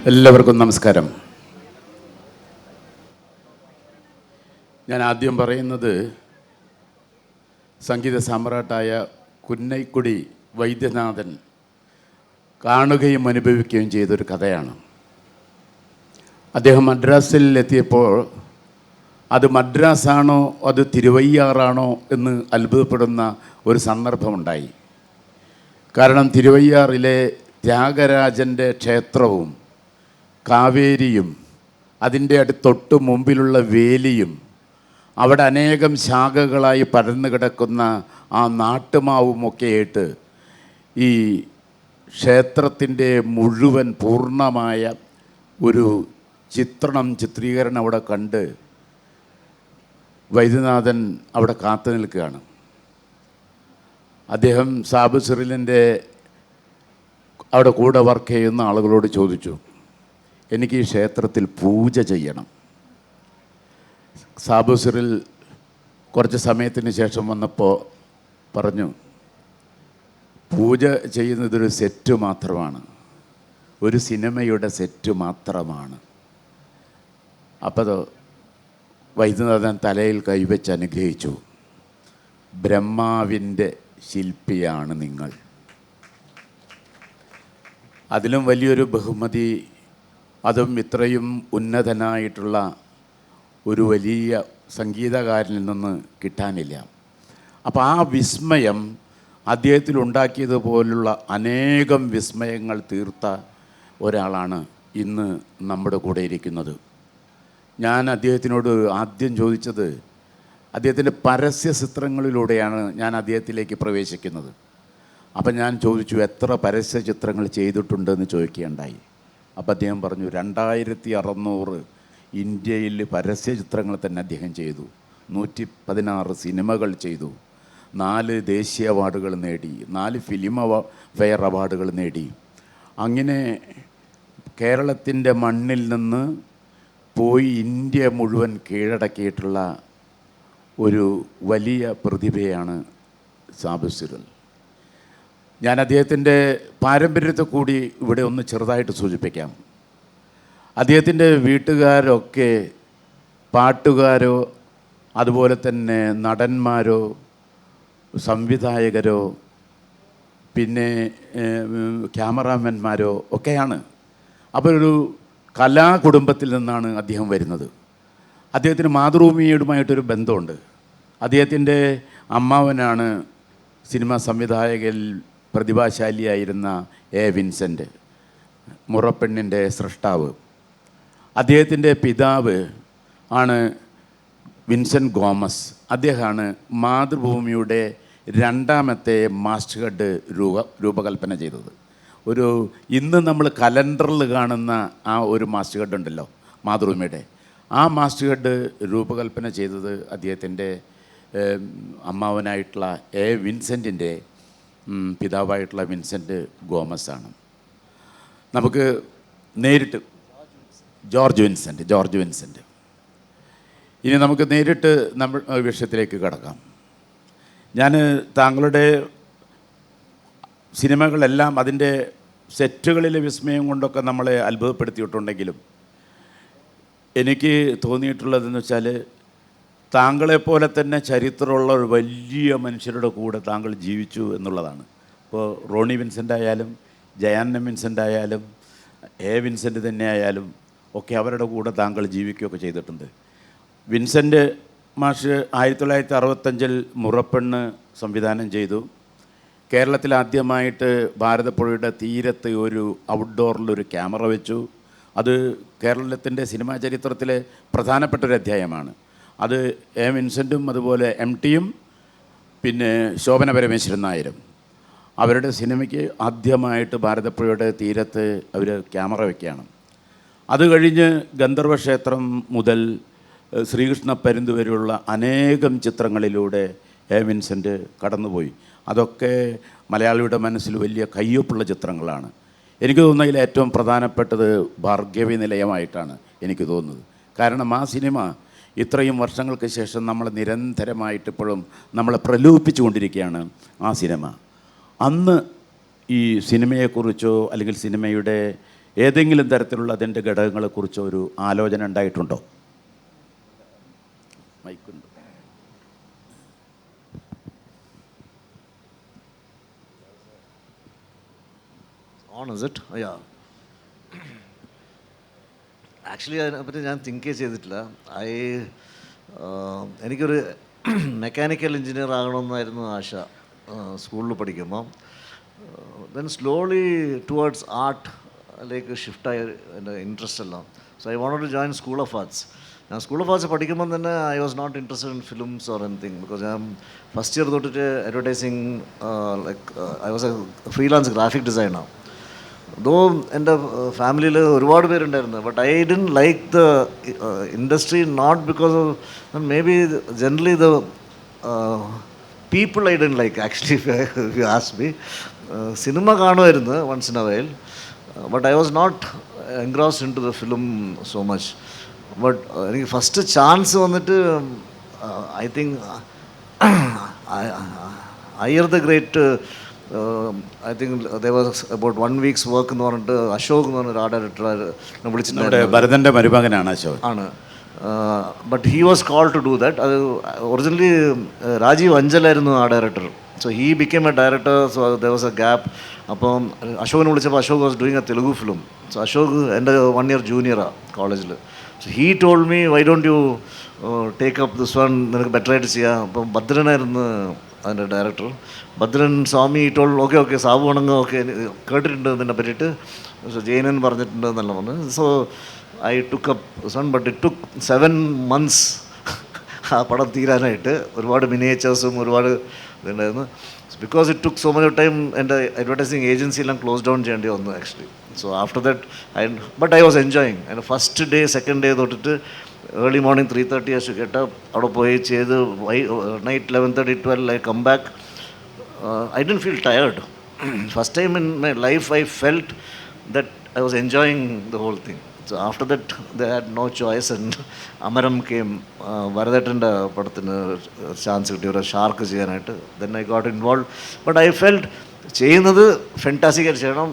എല്ലാവർക്കും നമസ്കാരം. ഞാൻ ആദ്യം പറയുന്നത് സംഗീത സാമ്രാട്ടായ കുന്നൈക്കുടി വൈദ്യനാഥൻ കാണുകയും അനുഭവിക്കുകയും ചെയ്തൊരു കഥയാണ്. അദ്ദേഹം മദ്രാസിൽ എത്തിയപ്പോൾ അത് മദ്രാസാണോ അത് തിരുവയ്യാറാണോ എന്ന് അത്ഭുതപ്പെടുന്ന ഒരു സന്ദർഭമുണ്ടായി. കാരണം തിരുവയ്യാറിലെ ത്യാഗരാജൻ്റെ ക്ഷേത്രവും കാവേരിയും അതിൻ്റെ തൊട്ട് മുമ്പിലുള്ള വേലിയും അവിടെ അനേകം ശാഖകളായി പരന്നു കിടക്കുന്ന ആ നാട്ടുമാവുമൊക്കെയായിട്ട് ഈ ക്ഷേത്രത്തിൻ്റെ മുഴുവൻ പൂർണ്ണമായ ഒരു ചിത്രീകരണം അവിടെ കണ്ട് വൈദ്യനാഥൻ അവിടെ കാത്തു നിൽക്കുകയാണ്. അദ്ദേഹം സാബു സിറിലിൻ്റെ അവിടെ കൂടെ വർക്ക് ചെയ്യുന്ന ആളുകളോട് ചോദിച്ചു, എനിക്ക് ഈ ക്ഷേത്രത്തിൽ പൂജ ചെയ്യണം. സാബു സിറിൽ കുറച്ച് സമയത്തിന് ശേഷം വന്നപ്പോൾ പറഞ്ഞു, പൂജ ചെയ്യുന്നതൊരു സെറ്റ് മാത്രമാണ്, ഒരു സിനിമയുടെ സെറ്റ് മാത്രമാണ്. അപ്പോൾ വൈദ്യനാഥൻ തലയിൽ കൈവച്ച് അനുഗ്രഹിച്ചു, ബ്രഹ്മാവിൻ്റെ ശില്പിയാണ് നിങ്ങൾ. അതിലും വലിയൊരു ബഹുമതി, അതും ഇത്രയും ഉന്നതനായിട്ടുള്ള ഒരു വലിയ സംഗീതകാരനിൽ നിന്ന് കിട്ടാനില്ല. അപ്പോൾ ആ വിസ്മയം അദ്ദേഹത്തിലുണ്ടാക്കിയതുപോലുള്ള അനേകം വിസ്മയങ്ങൾ തീർത്ത ഒരാളാണ് ഇന്ന് നമ്മുടെ കൂടെ ഇരിക്കുന്നത്. ഞാൻ അദ്ദേഹത്തിനോട് ആദ്യം ചോദിച്ചത്, അദ്ദേഹത്തിൻ്റെ പരസ്യ ചിത്രങ്ങളിലൂടെയാണ് ഞാൻ അദ്ദേഹത്തിലേക്ക് പ്രവേശിക്കുന്നത്. അപ്പം ഞാൻ ചോദിച്ചു, എത്ര പരസ്യ ചിത്രങ്ങൾ ചെയ്തിട്ടുണ്ടെന്ന് ചോദിക്കുകയുണ്ടായി. അപ്പം അദ്ദേഹം പറഞ്ഞു, 2600 ഇന്ത്യയിൽ പരസ്യ ചിത്രങ്ങൾ തന്നെ അദ്ദേഹം ചെയ്തു. 116 സിനിമകൾ ചെയ്തു, 4 ദേശീയ അവാർഡുകൾ നേടി, 4 ഫിലിം ഫെയർ അവാർഡുകൾ നേടി. അങ്ങനെ കേരളത്തിൻ്റെ മണ്ണിൽ നിന്ന് പോയി ഇന്ത്യ മുഴുവൻ കീഴടക്കിയിട്ടുള്ള ഒരു വലിയ പ്രതിഭയാണ് സാബു സിറിൽ. ഞാൻ അദ്ദേഹത്തിൻ്റെ പാരമ്പര്യത്തെ കൂടി ഇവിടെ ഒന്ന് ചെറുതായിട്ട് സൂചിപ്പിക്കാം. അദ്ദേഹത്തിൻ്റെ വീട്ടുകാരൊക്കെ പാട്ടുകാരോ അതുപോലെ തന്നെ നടന്മാരോ സംവിധായകരോ പിന്നെ ക്യാമറാമാന്മാരോ ഒക്കെയാണ്. അപ്പോൾ ഒരു കലാകുടുംബത്തിൽ നിന്നാണ് അദ്ദേഹം വരുന്നത്. അദ്ദേഹത്തിന് മാതൃഭൂമിയുമായിട്ടൊരു ബന്ധമുണ്ട്. അദ്ദേഹത്തിൻ്റെ അമ്മാവനാണ് സിനിമാ സംവിധായകരിൽ പ്രതിഭാശാലിയായിരുന്ന എ വിൻസെൻ്റ്, മുറപ്പെണ്ണിൻ്റെ സൃഷ്ടാവ്. അദ്ദേഹത്തിൻ്റെ പിതാവ് ആണ് വിൻസെൻ്റ് ഗോമസ്. അദ്ദേഹമാണ് മാതൃഭൂമിയുടെ 2ാമത്തെ മാസ്റ്റർ ഹെഡ് രൂപകൽപ്പന ചെയ്തത്. ഇന്ന് നമ്മൾ കലണ്ടറിൽ കാണുന്ന ആ ഒരു മാസ്റ്റർ ഹെഡ് ഉണ്ടല്ലോ മാതൃഭൂമിയുടെ, ആ മാസ്റ്റർ ഹെഡ് രൂപകൽപ്പന ചെയ്തത് അദ്ദേഹത്തിൻ്റെ അമ്മാവനായിട്ടുള്ള എ വിൻസെൻറ്റിൻ്റെ പിതാവായിട്ടുള്ള വിൻസെൻ്റ് ഗോമസാണ്. നമുക്ക് നേരിട്ട് ജോർജ് വിൻസെൻ്റ് ഇനി നമുക്ക് നേരിട്ട് നമ്മൾ വിഷയത്തിലേക്ക് കടക്കാം. ഞാൻ താങ്കളുടെ സിനിമകളെല്ലാം അതിൻ്റെ സെറ്റുകളിലെ വിസ്മയം കൊണ്ടൊക്കെ നമ്മളെ അത്ഭുതപ്പെടുത്തിയിട്ടുണ്ടെങ്കിലും എനിക്ക് തോന്നിയിട്ടുള്ളതെന്ന് വെച്ചാൽ, താങ്കളെപ്പോലെ തന്നെ ചരിത്രമുള്ള ഒരു വലിയ മനുഷ്യരുടെ കൂടെ താങ്കൾ ജീവിച്ചു എന്നുള്ളതാണ്. ഇപ്പോൾ റോണി വിൻസെൻ്റ് ആയാലും ജയാനന്ദ വിൻസെൻ്റ് ആയാലും എ വിൻസെൻ്റ് തന്നെ ആയാലും ഒക്കെ അവരുടെ കൂടെ താങ്കൾ ജീവിക്കുകയൊക്കെ ചെയ്തിട്ടുണ്ട്. വിൻസെൻ്റ് മാഷ് 1965 മുറപ്പെണ്ണ് സംവിധാനം ചെയ്തു. കേരളത്തിൽ ആദ്യമായിട്ട് ഭാരതപ്പുഴയുടെ തീരത്ത് ഒരു ഔട്ട്ഡോറിലൊരു ക്യാമറ വെച്ചു. അത് കേരളത്തിൻ്റെ സിനിമാ ചരിത്രത്തിലെ പ്രധാനപ്പെട്ടൊരു അധ്യായമാണ്. അത് എ വിൻസെൻറ്റും അതുപോലെ MTയും പിന്നെ ശോഭന പരമേശ്വരൻ നായരും അവരുടെ സിനിമയ്ക്ക് ആദ്യമായിട്ട് ഭാരതപ്പുഴയുടെ തീരത്ത് അവർ ക്യാമറ വയ്ക്കുകയാണ്. അത് കഴിഞ്ഞ് ഗന്ധർവക്ഷേത്രം മുതൽ ശ്രീകൃഷ്ണ പരുന്ത് വരെയുള്ള അനേകം ചിത്രങ്ങളിലൂടെ എ വിൻസെൻ്റ് കടന്നുപോയി. അതൊക്കെ മലയാളിയുടെ മനസ്സിൽ വലിയ കയ്യൊപ്പുള്ള ചിത്രങ്ങളാണ്. എനിക്ക് തോന്നുന്നതിൽ ഏറ്റവും പ്രധാനപ്പെട്ടത് ഭാർഗവി നിലയമായിട്ടാണ് എനിക്ക് തോന്നുന്നത്. കാരണം ആ സിനിമ ഇത്രയും വർഷങ്ങൾക്ക് ശേഷം നമ്മളെ നിരന്തരമായിട്ടിപ്പോഴും നമ്മളെ പ്രലോഭിപ്പിച്ചു കൊണ്ടിരിക്കുകയാണ് ആ സിനിമ. അന്ന് ഈ സിനിമയെക്കുറിച്ചോ അല്ലെങ്കിൽ സിനിമയുടെ ഏതെങ്കിലും തരത്തിലുള്ള അതിൻ്റെ ഘടകങ്ങളെക്കുറിച്ച് ഒരു ആലോചന ഉണ്ടായിട്ടുണ്ടോ? മൈക്കുണ്ട്. On, is it? Oh, yeah. Actually അതിനെപ്പറ്റി ഞാൻ തിങ്കേ ചെയ്തിട്ടില്ല. എനിക്കൊരു മെക്കാനിക്കൽ എഞ്ചിനീയർ ആകണമെന്നായിരുന്നു ആശ സ്കൂളിൽ പഠിക്കുമ്പോൾ. ദെൻ സ്ലോലി ടുവേർഡ്സ് ആർട്ടിലേക്ക് ഷിഫ്റ്റായ എൻ്റെ ഇൻട്രസ്റ്റ് എല്ലാം. So I wanted to join school of arts. ഞാൻ സ്കൂൾ ഓഫ് ആർട്സ് പഠിക്കുമ്പോൾ തന്നെ I was not interested in films or anything, because ഞാൻ ഫസ്റ്റ് ഇയർ തൊട്ടിട്ട് advertising I was a freelance graphic designer. Though എൻ്റെ ഫാമിലിയിൽ ഒരുപാട് പേരുണ്ടായിരുന്നു, but I didn't like the industry, not because of maybe generally the people I didn't like actually. You ask me, cinema കാണുമായിരുന്നു once in a while, but I was not engrossed in to the film so much. But എനിക്ക് first chance വന്നിട്ട് I think Ayyar the great, I think they was about 1 week's work എന്ന് പറഞ്ഞിട്ട് അശോക് എന്ന് പറഞ്ഞൊരു art director വിളിച്ചിട്ടുണ്ടായിരുന്നു. ഭരതൻ്റെ മരുമകനാണ് അശോക്. ആണ്. But he was called to do that. അത് ഒറിജിനലി രാജീവ് അഞ്ചലായിരുന്നു ആ director. So he became a director. So there was a gap. അപ്പം അശോകിനെ വിളിച്ചപ്പോൾ Ashok was doing a Telugu film. So Ashok എൻ്റെ 1 year ജൂനിയറാണ് കോളേജിൽ. So he told me why don't you take up this one, നിനക്ക് ബെറ്ററായിട്ട് ചെയ്യാം. അപ്പം ഭദ്രനായിരുന്നു അതിൻ്റെ director. Bhadran Swami told okay okay Sabu ആണെങ്കിൽ ഓക്കെ കേട്ടിട്ടുണ്ട് ഇതിനെ പറ്റിയിട്ട്, ജയനൻ പറഞ്ഞിട്ടുണ്ട് എന്നല്ല പറഞ്ഞു. So I took up sun, but it took 7 months ആ പടം തീരാനായിട്ട്. ഒരുപാട് മിനിയേച്ചേഴ്സും ഒരുപാട് ഇതുണ്ടായിരുന്നു. Because it took so much time എൻ്റെ അഡ്വർടൈസിങ് ഏജൻസി എല്ലാം ക്ലോസ് ഡൗൺ ചെയ്യേണ്ടി വന്നു actually. So after that but I was enjoying. അതിൻ്റെ ഫസ്റ്റ് ഡേ സെക്കൻഡ് ഡേ തൊട്ടിട്ട് ഏർലി മോർണിംഗ് 3:30 കേട്ട അവിടെ പോയി ചെയ്ത് night 11:30 12 I come back. I didn't feel tired. First time in my life I felt that I was enjoying the whole thing. So after that they had no choice and Amaram came. Varadhattൻ്റെ പടത്തിന് chance കിട്ടി ഒരു shark ചെയ്യാനായിട്ട്. Then I got involved. But I felt ചെയ്യുന്നത് ഫെൻറ്റാസിക്കായിട്ട് ചെയ്യണം,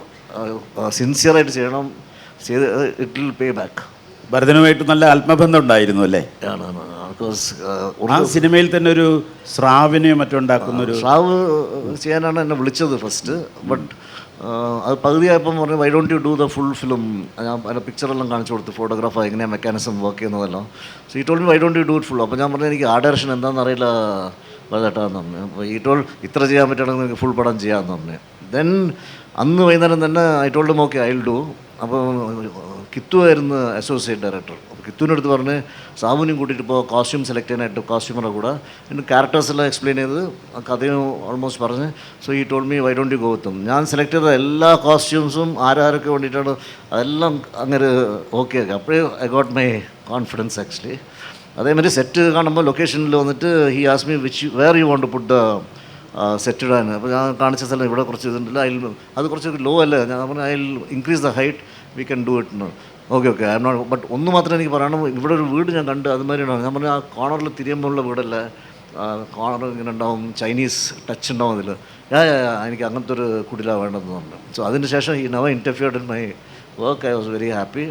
സിൻസിയറായിട്ട് ചെയ്യണം, ചെയ്ത് it will pay back. ഭരതനുമായിട്ട് നല്ല ആത്മബന്ധം ഉണ്ടായിരുന്നു അല്ലേ? ആ സിനിമയിൽ തന്നെ ഒരു സ്രാവിനെ മറ്റുണ്ടാക്കുന്നൊരു സ്രാവ് ചെയ്യാനാണ് എന്നെ വിളിച്ചത് ഫസ്റ്റ്. ബട്ട് അത് പകുതിയായപ്പം പറഞ്ഞു Y don't you do the full film. ഞാൻ അതിൻ്റെ പിക്ചറെല്ലാം കാണിച്ചു കൊടുത്ത്, ഫോട്ടോഗ്രാഫർ എങ്ങനെയാണ് മെക്കാനിസം വർക്ക് ചെയ്യുന്നതെല്ലാം. സോ ഈ told me why don't you do it full. അപ്പോൾ ഞാൻ പറഞ്ഞു എനിക്ക് ആ ഡയറക്ഷൻ എന്താണെന്ന് അറിയില്ല വലുതായിട്ടാന്ന് പറഞ്ഞു. അപ്പോൾ ഈ ടോൾ ഇത്ര ചെയ്യാൻ പറ്റുകയാണെങ്കിൽ എനിക്ക് ഫുൾ പടം ചെയ്യാമെന്ന് പറഞ്ഞു. ദെൻ അന്ന് വൈകുന്നേരം തന്നെ I told okay I will do. അപ്പോൾ കിത്തു ആയിരുന്നു അസോസിയേറ്റ് ഡയറക്ടർ. അപ്പോൾ കിത്തുവിൻ്റെ അടുത്ത് പറഞ്ഞ് സാബുവിനെയും കൂട്ടിയിട്ട് ഇപ്പോൾ കോസ്റ്റ്യൂം സെലക്ട് ചെയ്യാനായിട്ട് കോസ്റ്റ്യൂമറുടെ കൂടെ എൻ്റെ ക്യാരക്ടേഴ്സ് എല്ലാം എക്സ്പ്ലെയിൻ ചെയ്ത് കഥയും ഓൾമോസ്റ്റ് പറഞ്ഞ്. സോ ഈ told me why don't you go with dum. ഞാൻ സെലക്ട് ചെയ്ത എല്ലാ കോസ്റ്റ്യൂംസും ആരൊക്കെ വേണ്ടിയിട്ടാണ് അതെല്ലാം അങ്ങനെ ഓക്കെ ആക്കി. അപ്പോഴേ I got my confidence actually. അതേമാതിരി സെറ്റ് കാണുമ്പോൾ ലൊക്കേഷനിൽ വന്നിട്ട് he ask me where you want to put the set ഇടാൻ. അപ്പോൾ ഞാൻ കാണിച്ച സ്ഥലം ഇവിടെ കുറച്ച് ഇതുണ്ടല്ലോ, അത് കുറച്ച് ലോ അല്ലേ. ഞാൻ പറഞ്ഞു I will increase the height, we can do it. Okay okay I am not. But ഒന്ന് മാത്രം എനിക്ക് പറയണം, ഇവിടെ ഒരു വീട് ഞാൻ കണ്ട് അതുമാതിരിയാണ്. ഞാൻ പറഞ്ഞു ആ കോർണറിൽ തിരിയുമ്പോഴുള്ള വീടല്ലേ, കോർണർ ഇങ്ങനെ ഉണ്ടാവും, ചൈനീസ് ടച്ച് ഉണ്ടാവും അതിൽ. എനിക്ക് അങ്ങനത്തെ ഒരു കുടിലാണ് വേണ്ടതെന്ന് പറഞ്ഞു. സോ അതിന് ശേഷം he never interfered in my work. I was very happy.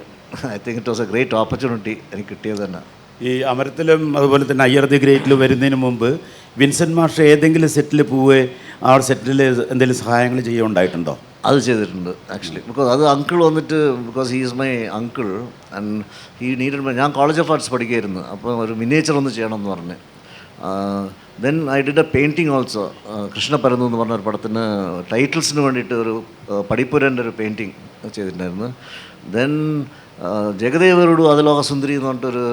I think it was a great opportunity എനിക്ക് കിട്ടിയത് തന്നെ. ഈ അമരത്തിലും അതുപോലെ തന്നെ അയ്യർ ദി ഗ്രേറ്റിലും വരുന്നതിന് മുമ്പ് വിൻസെൻ്റ് മാഷ് ഏതെങ്കിലും സെറ്റിൽ പോവുകയോ ആ സെറ്റിൽ എന്തെങ്കിലും സഹായങ്ങൾ ചെയ്യുകയുണ്ടായിട്ടുണ്ടോ? അത് ചെയ്തിട്ടുണ്ട് ആക്ച്വലി. ബിക്കോസ് അത് അങ്കിൾ വന്നിട്ട്, because he is my uncle and he needed. ഞാൻ കോളേജ് ഓഫ് ആർട്സ് പഠിക്കുകയായിരുന്നു. അപ്പോൾ ഒരു മിനിയേച്ചർ ഒന്ന് ചെയ്യണമെന്ന് പറഞ്ഞ്. Then I did a painting also. കൃഷ്ണപരന്നു എന്ന് പറഞ്ഞ ഒരു പടത്തിന് ടൈറ്റിൽസിന് വേണ്ടിയിട്ട് ഒരു പടിപ്പുരൻ്റെ ഒരു പെയിൻറ്റിങ് ചെയ്തിട്ടുണ്ടായിരുന്നു. ദെൻ ജഗദേവരോട് അതിലോകസുന്ദരി എന്ന് പറഞ്ഞിട്ടൊരു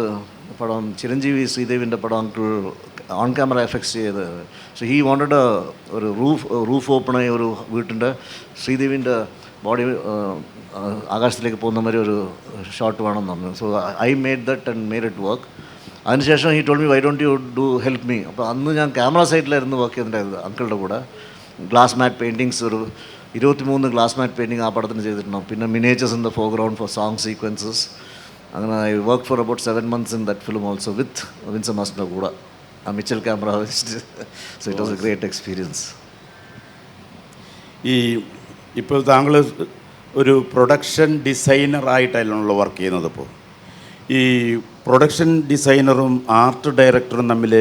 പടം, ചിരഞ്ജീവി ശ്രീദേവിൻ്റെ പടം അങ്കിൾ ഓൺ ക്യാമറ എഫക്ട്സ് ചെയ്ത്. സോ ഹീ വാണ്ടഡ് ഒരു റൂഫ് ഓപ്പണായി ഒരു വീട്ടിൻ്റെ ശ്രീദേവിൻ്റെ ബോഡി ആകാശത്തിലേക്ക് പോകുന്ന മാതിരി ഒരു ഷോട്ട് വേണമെന്ന് പറഞ്ഞു. So I made that and made it work. അതിനുശേഷം he told me why don't you do help me. അപ്പോൾ അന്ന് ഞാൻ ക്യാമറ സൈഡിലായിരുന്നു വർക്ക് ചെയ്തിട്ടുണ്ടായത് അങ്കിളുടെ കൂടെ. ഗ്ലാസ് മാറ്റ് പെയിൻറ്റിങ്സ് ഒരു 23 ഗ്ലാസ് മാറ്റ് പെയിൻറ്റിങ് ആ പടത്തിന് ചെയ്തിട്ടുണ്ടാവും. പിന്നെ miniatures in the foreground for song sequences. അങ്ങനെ I work for about 7 months in that film also with Vincent മാഷിൻ്റെ കൂടെ ആ മിച്ചൽ ക്യാമറ വെച്ചിട്ട്. So it was a great experience. ഈ ഇപ്പോൾ താങ്കൾ ഒരു പ്രൊഡക്ഷൻ ഡിസൈനറായിട്ടാണല്ലോ വർക്ക് ചെയ്യുന്നത് ഇപ്പോൾ. ഈ പ്രൊഡക്ഷൻ ഡിസൈനറും ആർട്ട് ഡയറക്ടറും തമ്മിൽ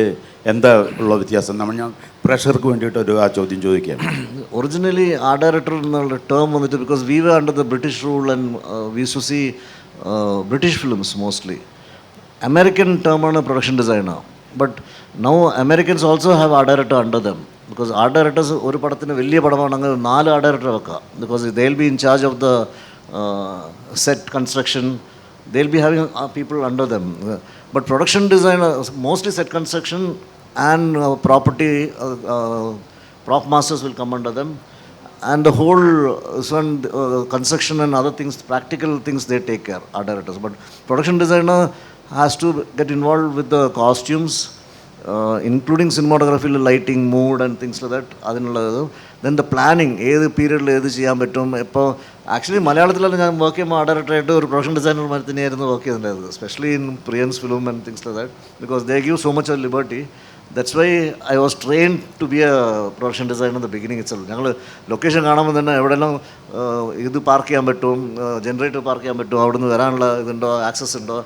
എന്താ ഉള്ള വ്യത്യാസം? ഞാൻ പ്രഷർക്ക് വേണ്ടിയിട്ട് ആ ചോദ്യം ചോദിക്കാം. ഒറിജിനലി ആർട്ട് ഡയറക്ടർ എന്നുള്ള ടേം വന്നിട്ട് because we were under the British rule and we you to see British films mostly. American ടേമാണ് production designer. But now Americans also have art director under them. Because art directors ഒരു പടത്തിന് വലിയ പടമാണെങ്കിൽ 4 art director വെക്കാം. Because they will be in charge of the set construction. They'll be having people under them. But production designer, mostly set construction and property, prop masters will come under them. And the whole construction and other things, practical things, they take care, art directors. But production designer has to get involved with the costumes, including cinematography, lighting, mood and things like that. Then the planning, ഏത് പീരീഡിൽ ഏത് ചെയ്യാൻ പറ്റും. ഇപ്പോൾ actually മലയാളത്തിലല്ല ഞാൻ work ചെയ്യുമ്പോൾ art ഡയറക്ടറായിട്ട് ഒരു production ഡിസൈനർമാർ തന്നെയായിരുന്നു വർക്ക് ചെയ്തിട്ടുണ്ടായിരുന്നത്, especially in Priyan's film and things like that, because they give so much of liberty. That's why I was trained to be a production designer in the beginning itself. ഞങ്ങൾ location കാണുമ്പോൾ തന്നെ എവിടെയെല്ലാം ഇത് park ചെയ്യാൻ പറ്റും, generator park ചെയ്യാൻ പറ്റും, അവിടെ നിന്ന് വരാനുള്ള ഇതുണ്ടോ, ആക്സസ് ഉണ്ടോ,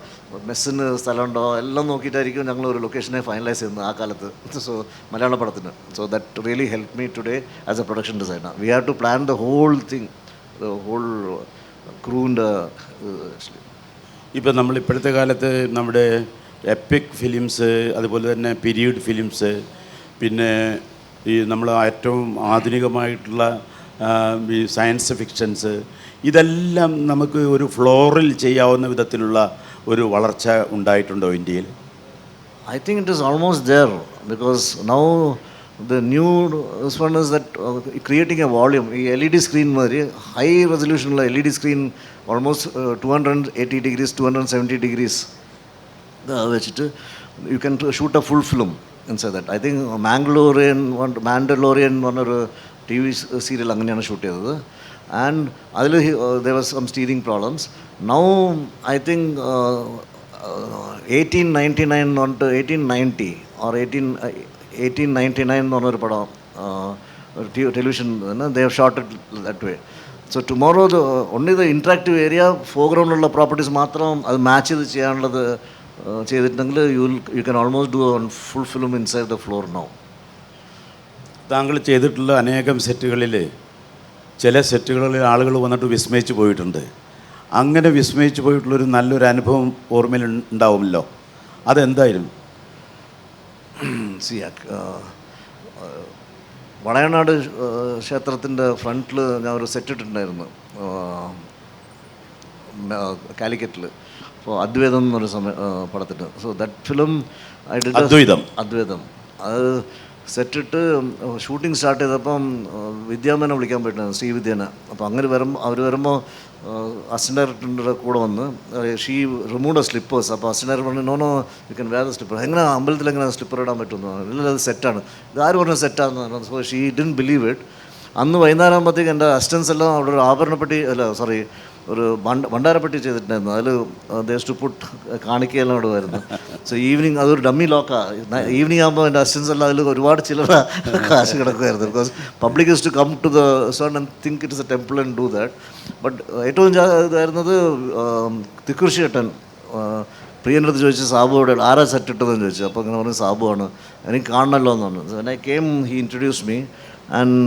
മെസ്സിന് സ്ഥലമുണ്ടോ, എല്ലാം നോക്കിയിട്ടായിരിക്കും ഞങ്ങൾ ഒരു ലൊക്കേഷനെ ഫൈനലൈസ് ചെയ്യുന്നത് ആ കാലത്ത്. സോ മലയാള പടത്തിന്. So that really help me today as a production designer. We have to plan the whole thing, the whole crewൻ്റെ actually. ഇപ്പം നമ്മൾ ഇപ്പോഴത്തെ കാലത്ത് നമ്മുടെ എപ്പിക് ഫിലിംസ്, അതുപോലെ തന്നെ പീരീഡ് ഫിലിംസ്, പിന്നെ ഈ നമ്മൾ ഏറ്റവും ആധുനികമായിട്ടുള്ള ഈ സയൻസ് ഫിക്ഷൻസ്, ഇതെല്ലാം നമുക്ക് ഒരു ഫ്ലോറിൽ ചെയ്യാവുന്ന വിധത്തിലുള്ള ഒരു വളർച്ച ഉണ്ടായിട്ടുണ്ടോ ഇന്ത്യയിൽ? I think it is almost there because now the new one is that creating a volume. ഈ LED screen മാതിരി high റെസൊല്യൂഷനുള്ള LED screen almost 280 degrees 270 degrees വെച്ചിട്ട് you can shoot a full film inside that. I think Mandalorian പറഞ്ഞൊരു TV serial അങ്ങനെയാണ് shoot ചെയ്തത്. And അതിൽ there was some steering problems. Now I think 1899 to 1890 or 1899 എന്ന് പറഞ്ഞൊരു പടം television they have shot it that way. So tomorrow only the interactive area ഫോർഗ്രൗണ്ടിലുള്ള properties മാത്രം അത് മാച്ച് ചെയ്ത് ചെയ്യാനുള്ളത് ചെയ്തിട്ടുണ്ടെങ്കിൽ you can almost do a full film inside the floor now. താങ്കൾ ചെയ്തിട്ടുള്ള അനേകം സെറ്റുകളിൽ ചില സെറ്റുകളിൽ ആളുകൾ വന്നിട്ട് വിസ്മയിച്ച് പോയിട്ടുണ്ട്. അങ്ങനെ വിസ്മയിച്ച് പോയിട്ടുള്ളൊരു നല്ലൊരു അനുഭവം ഓർമ്മയിൽ ഉണ്ടാവുമല്ലോ, അതെന്തായിരുന്നു? വളയനാട് ക്ഷേത്രത്തിൻ്റെ ഫ്രണ്ടിൽ ഞാൻ ഒരു സെറ്റ് ഇട്ടിട്ടുണ്ടായിരുന്നു കാലിക്കറ്റിൽ. അപ്പോൾ അദ്വൈതം എന്നൊരു പടത്തിട്ട്. So that film I did Advaitham. അത് സെറ്റിട്ട് ഷൂട്ടിംഗ് സ്റ്റാർട്ട് ചെയ്തപ്പം വിദ്യാമേനെ വിളിക്കാൻ പറ്റുന്നത്, ശ്രീവിദ്യേനെ. അപ്പോൾ അങ്ങനെ അവർ വരുമ്പോൾ അസിസ്റ്റൻ്റ് ഡയറക്ടറിൻ്റെ കൂടെ വന്ന് ഷീ റിമൂവ് സ്ലിപ്പേഴ്സ്. അപ്പോൾ അസിസ്റ്റൻ്റ് ഡയറക്ടർ പറഞ്ഞു no you can wear the slipper. എങ്ങനെ അമ്പലത്തിൽ എങ്ങനെ സ്ലിപ്പർ ഇടാൻ പറ്റുമെന്ന്? ഇല്ല അത് സെറ്റാണ്. ഇത് ആര് പറഞ്ഞ സെറ്റാന്ന് പറഞ്ഞു. So she didn't believe it. അന്ന് വൈകുന്നേരം ആകുമ്പോഴത്തേക്ക് എൻ്റെ അസിസ്റ്റൻസ് എല്ലാം അവിടെ ഒരു ആഭരണപ്പെട്ടി ഒരു ഭണ്ഡാരപ്പെട്ടി ചെയ്തിട്ടുണ്ടായിരുന്നു. അതിൽ ദേസ് ടു പുട്ട് കാണിക്കയെല്ലാം ഇവിടെ വരുന്നു. സോ ഈവനിങ് അതൊരു ഡമ്മി ലോക്കാണ്. ഈവനിങ് ആകുമ്പോൾ എൻ്റെ അസിസ്റ്റൻസ് എല്ലാം അതിൽ ഒരുപാട് ചില്ലറ കാശ് കിടക്കുമായിരുന്നു. Because public is to come to the sun and think it is a temple and do that. But ഏറ്റവും ഇതായിരുന്നത് തിക്കുറിശി ഏട്ടൻ പ്രിയൻ്റെ അടുത്ത് ചോദിച്ചു സാബു അവിടെ ആരാ സെറ്റ് ഇട്ടതെന്ന് ചോദിച്ചു. അപ്പോൾ ഇങ്ങനെ പറഞ്ഞു സാബു ആണ്, എനിക്ക് കാണണമല്ലോ എന്ന് പറഞ്ഞു. So when I came he introduce me and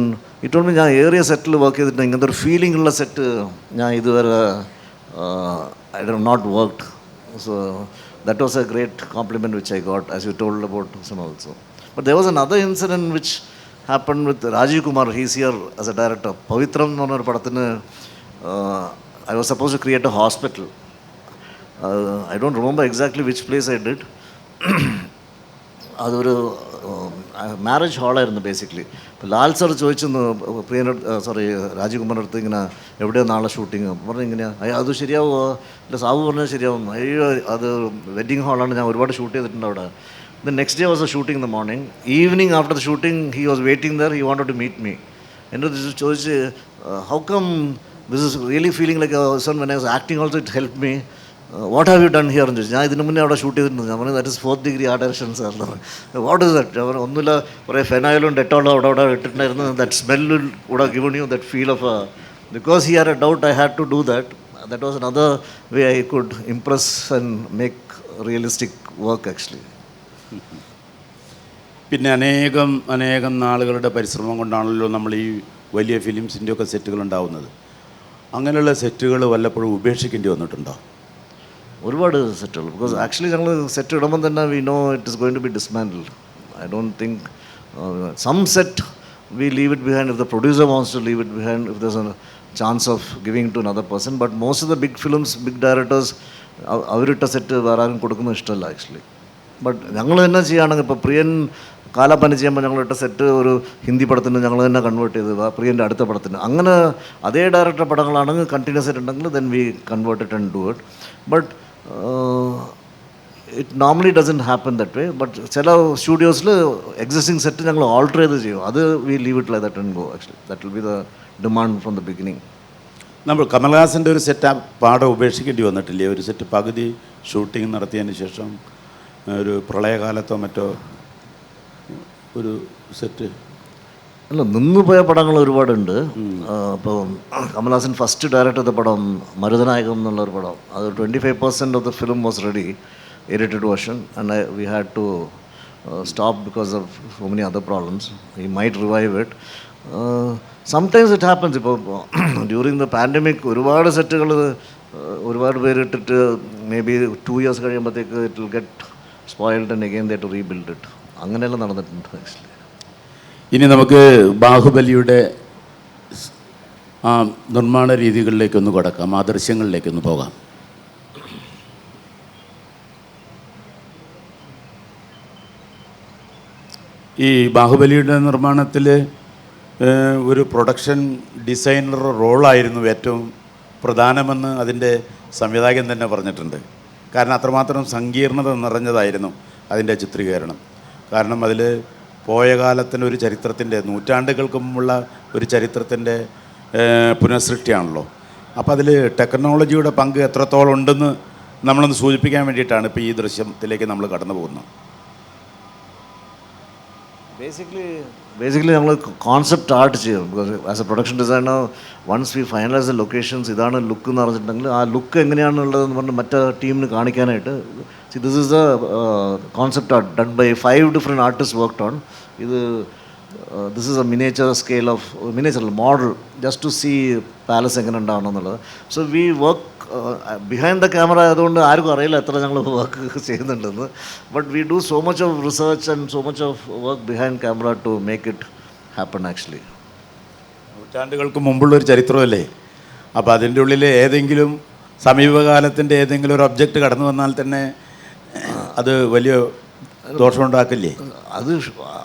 ഇട്ടോണ്ട് ഞാൻ ഏറിയ സെറ്റിൽ വർക്ക് ചെയ്തിട്ടുണ്ട്. ഇങ്ങനത്തെ ഒരു ഫീലിംഗ് ഉള്ള സെറ്റ് ഞാൻ ഇതുവരെ I do not worked. So that was a great compliment which I got as you told about some also. But there was another incident which happen with Rajeev Kumar. He's here as a director. Pavithram എന്ന് പറഞ്ഞൊരു പടത്തിന് I was suppose to create a hospital. I don't remember exactly which place I did. അതൊരു marriage ഹാളായിരുന്നു basically. ഇപ്പോൾ Lal sir ചോദിച്ചെന്ന് Rajeev കുമാറിൻ്റെ അടുത്ത് ഇങ്ങനെ എവിടെയാണ് നാളെ ഷൂട്ടിങ് പറഞ്ഞു. ഇങ്ങനെയാണ് അത് ശരിയാവുമോ? ഇല്ല സാബു പറഞ്ഞാൽ ശരിയാവും. അയ്യോ അത് വെഡ്ഡിങ് ഹാളാണ്, ഞാൻ ഒരുപാട് ഷൂട്ട് ചെയ്തിട്ടുണ്ട് അവിടെ. The next day was a shooting in the morning. Evening after the shooting he was waiting there. He wanted to meet me. എൻ്റെ ചോദിച്ച് how come this is really feeling like son when I was acting also it help me. What have you done here എന്ന് ചോദിച്ചു. ഞാൻ ഇതിന് മുന്നേ അവിടെ shoot ചെയ്തിട്ടുണ്ട്. ഞാൻ പറഞ്ഞു that is 4th degree art direction sir. What is that? അവർ ഒന്നുമില്ല, കുറേ ഫെനായിലും ഡെറ്റോളും അവിടെ ഇട്ടിട്ടുണ്ടായിരുന്നു. ദാറ്റ് സ്മെല്ലിൽ കൂടെ given you that feel of because he had a doubt, I had to do that. That was another way I could impress and make realistic work actually. പിന്നെ അനേകം നാളുകളുടെ പരിശ്രമം കൊണ്ടാണല്ലോ നമ്മൾ ഈ വലിയ ഫിലിംസിൻ്റെ ഒക്കെ സെറ്റുകൾ ഉണ്ടാവുന്നത്. അങ്ങനെയുള്ള സെറ്റുകൾ വല്ലപ്പോഴും ഉപേക്ഷിക്കേണ്ടി വന്നിട്ടുണ്ടോ? ഒരുപാട് സെറ്റുകൾ, ബിക്കോസ് ആക്ച്വലി ഞങ്ങൾ സെറ്റ് ഇടുമ്പോൾ തന്നെ we know it is going to be dismantled. I don't think some set we leave it behind if the producer wants to leave it behind, if there's a chance of giving to another person. But most of the big films, big directors, അവരിട്ട set വേറെ ആരും കൊടുക്കുന്നത് ഇഷ്ടമല്ല actually. But ഞങ്ങൾ തന്നെ ചെയ്യുകയാണെങ്കിൽ ഇപ്പോൾ പ്രിയൻ കാലാപ്പനി ചെയ്യുമ്പോൾ ഞങ്ങളിട്ട സെറ്റ് ഒരു ഹിന്ദി പടത്തിന് ഞങ്ങൾ തന്നെ കൺവേർട്ട് ചെയ്ത് പ്രിയൻ്റെ അടുത്ത പടത്തിന്, അങ്ങനെ അതേ ഡയറക്ടർ പടങ്ങളാണെങ്കിൽ കണ്ടിന്യൂസ് ആയിട്ട് ഉണ്ടെങ്കിൽ then we convert it and do it. But it normally doesn't happen that way. But ചില സ്റ്റുഡിയോസിൽ എക്സിസ്റ്റിംഗ് സെറ്റ് ഞങ്ങൾ ഓൾട്ടർ ചെയ്ത് ചെയ്യും. അത് we leave it like that and go. Actually that will be the demand from the beginning. നമ്മൾ കമൽഹാസൻ്റെ ഒരു set പാടെ ഉപേക്ഷിക്കേണ്ടി വന്നിട്ടില്ലേ? ഒരു സെറ്റ് പകുതി ഷൂട്ടിംഗ് നടത്തിയതിന് ശേഷം ഒരു പ്രളയകാലത്തോ മറ്റോ ഒരു സെറ്റ് അല്ല, നിന്നുപോയ പടങ്ങൾ ഒരുപാടുണ്ട്. ഇപ്പോൾ കമൽഹാസൻ ഫസ്റ്റ് ഡയറക്റ്റ് ചെയ്ത പടം മരുതനായകം എന്നുള്ളൊരു പടം, അത് 25% of the film was ready, edited version, and we had to stop because of so many other problems. He might revive it. Sometimes it happens. ഇപ്പോൾ ഡ്യൂറിങ് ദ പാൻഡമിക് ഒരുപാട് സെറ്റുകൾ ഒരുപാട് പേരിട്ടിട്ട് മേ ബി 2 years കഴിയുമ്പോഴത്തേക്ക് it will get spoiled and again they to rebuild it. അങ്ങനെയെല്ലാം നടന്നിട്ടുണ്ട് actually. ഇനി നമുക്ക് ബാഹുബലിയുടെ ആ നിർമ്മാണ രീതികളിലേക്കൊന്ന് കടക്കാം, ആ ദൃശ്യങ്ങളിലേക്കൊന്ന് പോകാം. ഈ ബാഹുബലിയുടെ നിർമ്മാണത്തിൽ ഒരു പ്രൊഡക്ഷൻ ഡിസൈനർ റോളായിരുന്നു ഏറ്റവും പ്രധാനമെന്ന് അതിൻ്റെ സംവിധായകൻ തന്നെ പറഞ്ഞിട്ടുണ്ട്. കാരണം അത്രമാത്രം സങ്കീർണത നിറഞ്ഞതായിരുന്നു അതിൻ്റെ ചിത്രീകരണം. കാരണം അതിൽ പോയ കാലത്തിൻ്റെ ഒരു ചരിത്രത്തിൻ്റെ, നൂറ്റാണ്ടുകൾക്ക് മുമ്പുള്ള ഒരു ചരിത്രത്തിൻ്റെ പുനഃസൃഷ്ടിയാണല്ലോ. അപ്പോൾ അതിൽ ടെക്നോളജിയുടെ പങ്ക് എത്രത്തോളം ഉണ്ടെന്ന് നമ്മളൊന്ന് സൂചിപ്പിക്കാൻ വേണ്ടിയിട്ടാണ് ഇപ്പോൾ ഈ ദൃശ്യത്തിലേക്ക് നമ്മൾ കടന്നു പോകുന്നത്. ബേസിക്കലി നമ്മൾ കോൺസെപ്റ്റ് ആർട്ട് ചെയ്യും. Because as a production designer once we finalise the locations, ഇതാണ് ലുക്ക് എന്ന് പറഞ്ഞിട്ടുണ്ടെങ്കിൽ ആ ലുക്ക് എങ്ങനെയാണുള്ളതെന്ന് പറഞ്ഞ് മറ്റേ ടീമിന് കാണിക്കാനായിട്ട് this is a concept art done by 5 different artists worked on. This is a miniature scale of miniature model just to see palace എങ്ങനെ ഉണ്ടാവണം എന്നുള്ളത്. So we work behind the camera ആയതുകൊണ്ട് ആർക്കും അറിയില്ല എത്ര ഞങ്ങൾ വർക്ക് ചെയ്യുന്നുണ്ടെന്ന്. But we do so much of research and so much of work behind camera to make it happen actually. നൂറ്റാണ്ടുകൾക്ക് മുമ്പുള്ളൊരു ചരിത്രമല്ലേ. അപ്പോൾ അതിൻ്റെ ഉള്ളിൽ ഏതെങ്കിലും സമീപകാലത്തിൻ്റെ ഏതെങ്കിലും ഒരു ഒബ്ജക്റ്റ് കടന്നു വന്നാൽ തന്നെ അത് വലിയ ദോഷമുണ്ടാക്കില്ലേ?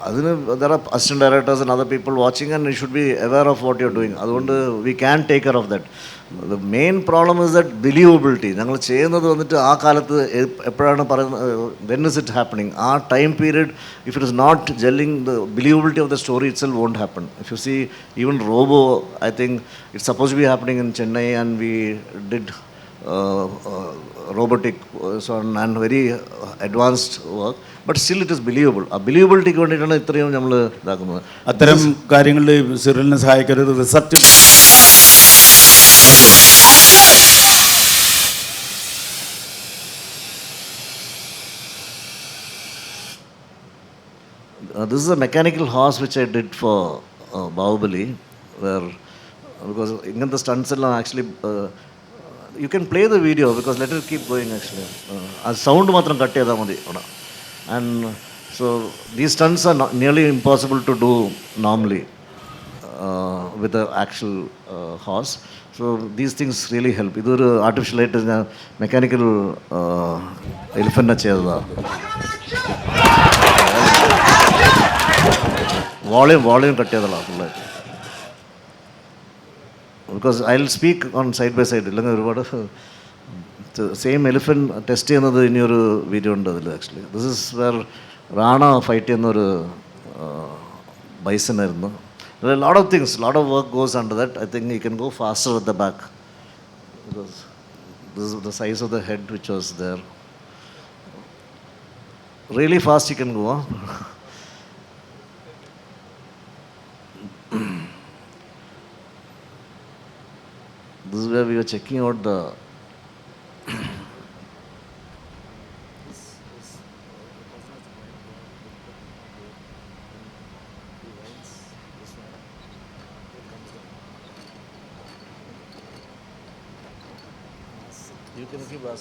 അതിന് there are assistant directors and other people watching and you should be aware of what you're doing. അതുകൊണ്ട് we can take care of that. The main problem is that believability. ഞങ്ങൾ ചെയ്യുന്നത് വന്നിട്ട് ആ കാലത്ത് എപ്പോഴാണ് പറയുന്നത്, when is it happening, ആ time period, if it is not gelling, the believability of the story itself won't happen. If you see even Robo, I think it's supposed to be happening in Chennai and we did robotic and very advanced work, but still it is believable. ആ ബിലീവബിലിറ്റിക്ക് വേണ്ടിയിട്ടാണ് ഇത്രയും നമ്മൾ ഇതാക്കുന്നത്. അത്തരം കാര്യങ്ങളിൽ സിറിലിനെ സഹായിക്കാൻ ഒരു research This is a mechanical horse which I did for Bahubali, where because ingantha stunts allam actually you can play the video because let it keep going actually. A sound matram cut cheyda madi oda. And so these stunts are nearly impossible to do normally with the actual horse. So these things really help. Idu oru artificial light mechanical elephant cheyada. Volume cut cheyadala full. Because I'll speak on side by side. ഇല്ലെങ്കിൽ ഒരുപാട് same elephant test ചെയ്യുന്നത് ഇനിയൊരു video ഉണ്ട് അതിൽ actually. This is where Rana fight ചെയ്യുന്നൊരു bison ആയിരുന്നു. Lot of things, lot of work goes under that. I think you can go faster at the back because this is the size of the head which was there. Really fast you can go. checking out the.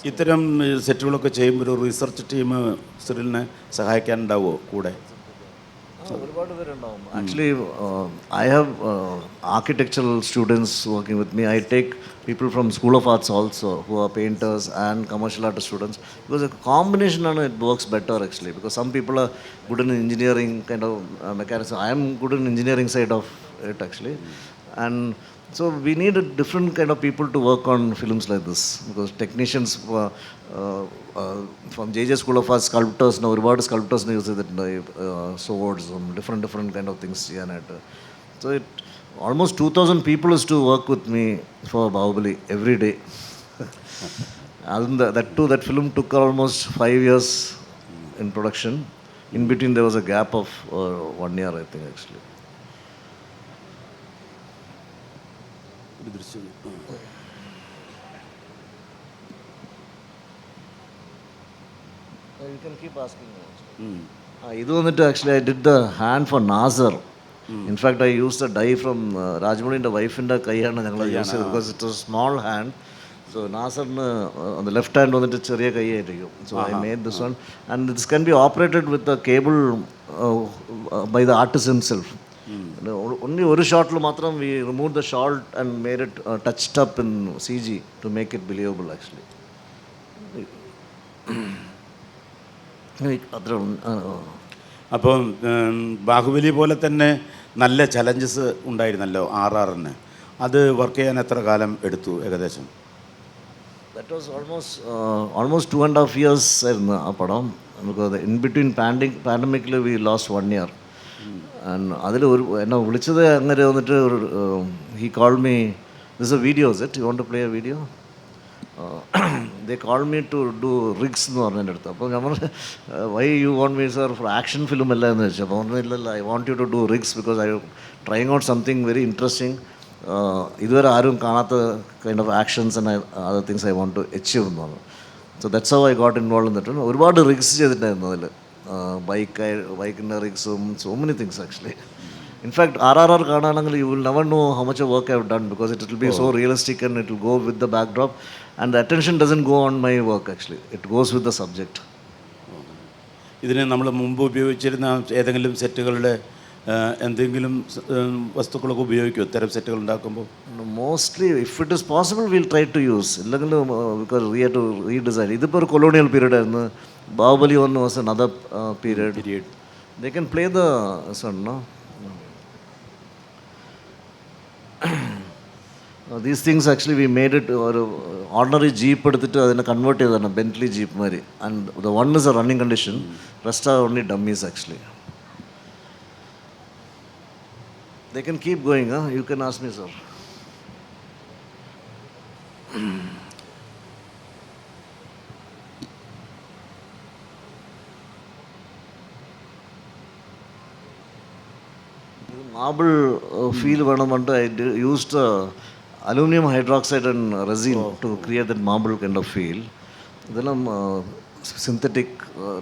ഇത്തരം സെറ്റുകളൊക്കെ ചെയ്യുമ്പോൾ ഒരു research team സിറിലിനെ സഹായിക്കാനുണ്ടാവുമോ കൂടെ? ഒരുപാട് പേരുണ്ടാവും. Actually I have architectural students working with me. I take people from school of arts also who are painters and commercial art students, because a കോമ്പിനേഷനാണ് it works better actually, because some people are good in engineering kind of mechanics. I am good in engineering side of it actually, and so we need a different kind of people to work on films like this, because technicians from JJ School of Arts, sculptors now ഒരുപാട് sculptors use ചെയ്തിട്ടുണ്ട്, swords, different kind of things ചെയ്യാനായിട്ട്. So it almost 2000 people used to work with me for Bahubali every day. And that film took almost 5 years in production. In between there was a gap of 1 year I think actually. ഒരു ദൃശ്യം You can keep asking. ഇത് വന്നിട്ട് actually I did the hand for Nassar. In fact I use the die from രാജമൗളിൻ്റെ വൈഫിൻ്റെ കൈയാണ് ഞങ്ങൾ use ചെയ്തത്, because it's a small hand. So നാസറിന് ലെഫ്റ്റ് ഹാൻഡ് വന്നിട്ട് ചെറിയ കൈയായിരിക്കും. So I made this one, and this can be operated with a cable by the artist himself. only ഒരു ഷോട്ടിൽ മാത്രം we remove the shot and made it touched up in CG to make it believable actually. അത്ര. അപ്പം ബാഹുബലി പോലെ തന്നെ നല്ല challenges ഉണ്ടായിരുന്നല്ലോ RRന്. അത് വർക്ക് ചെയ്യാൻ എത്ര കാലം എടുത്തു ഏകദേശം? ദാറ്റ് വാസ് ഓൾമോസ്റ്റ് 2.5 years ആയിരുന്നു ആ പടം. നമുക്ക് ഇൻ ബിറ്റ്വീൻ പാൻഡമിക്കിൽ വി ലോസ്റ്റ് 1 year. ആൻഡ് അതിൽ എന്നെ വിളിച്ചത് അങ്ങനെ വന്നിട്ട് he call me, this a video, is it you want to play a video? They call me to do rigs എന്ന് പറഞ്ഞതിൻ്റെ അടുത്ത്. അപ്പോൾ ഞാൻ പറഞ്ഞു, why you want me sir for action film അല്ല എന്ന് വെച്ചു. അപ്പോൾ പറഞ്ഞില്ലല്ല, I want you to do rigs because I trying out something very interesting, ഇതുവരെ ആരും കാണാത്ത kind of actions and other things I want to achieve എന്ന് പറഞ്ഞു. So that's how I got involve എന്നിട്ട് ഒരുപാട് റിഗ്സ് ചെയ്തിട്ടുണ്ടായിരുന്നു അതിൽ. ബൈക്കിൻ്റെ റിഗ്സും, so many things actually. In fact RRR കാണുകയാണെങ്കിൽ you will never know how much work I have done, because it will be so realistic and it will go with the backdrop and the attention doesn't go on my work actually, it goes with the subject. ഇതിന് നമ്മൾ മുമ്പ് ഉപയോഗിച്ചിരുന്ന ഏതെങ്കിലും സെറ്റുകളുടെ എന്തെങ്കിലും വസ്തുക്കളൊക്കെ ഉപയോഗിക്കുമോ ഇത്തരം സെറ്റുകൾ ഉണ്ടാക്കുമ്പോൾ? Mostly if it is possible will try to use, ഇല്ലെങ്കിൽ because we have to redesign. ഇതിപ്പോൾ ഒരു കൊളോണിയൽ പീരീഡ് ആയിരുന്നു. Baahubali 1 was another period. They can play the son, no? These things actually we made it ഒരു ordinary jeep എടുത്തിട്ട് അതിനെ convert ചെയ്തതാണ് Bentley jeep മാതിരി. And the one is A running condition, rest are only dummies actually. They can keep going, huh? You can ask me, sir. Marble feel വേണം പറഞ്ഞിട്ട് I used aluminium hydroxide and resin to create that marble kind of feel. ഇതെല്ലാം synthetic.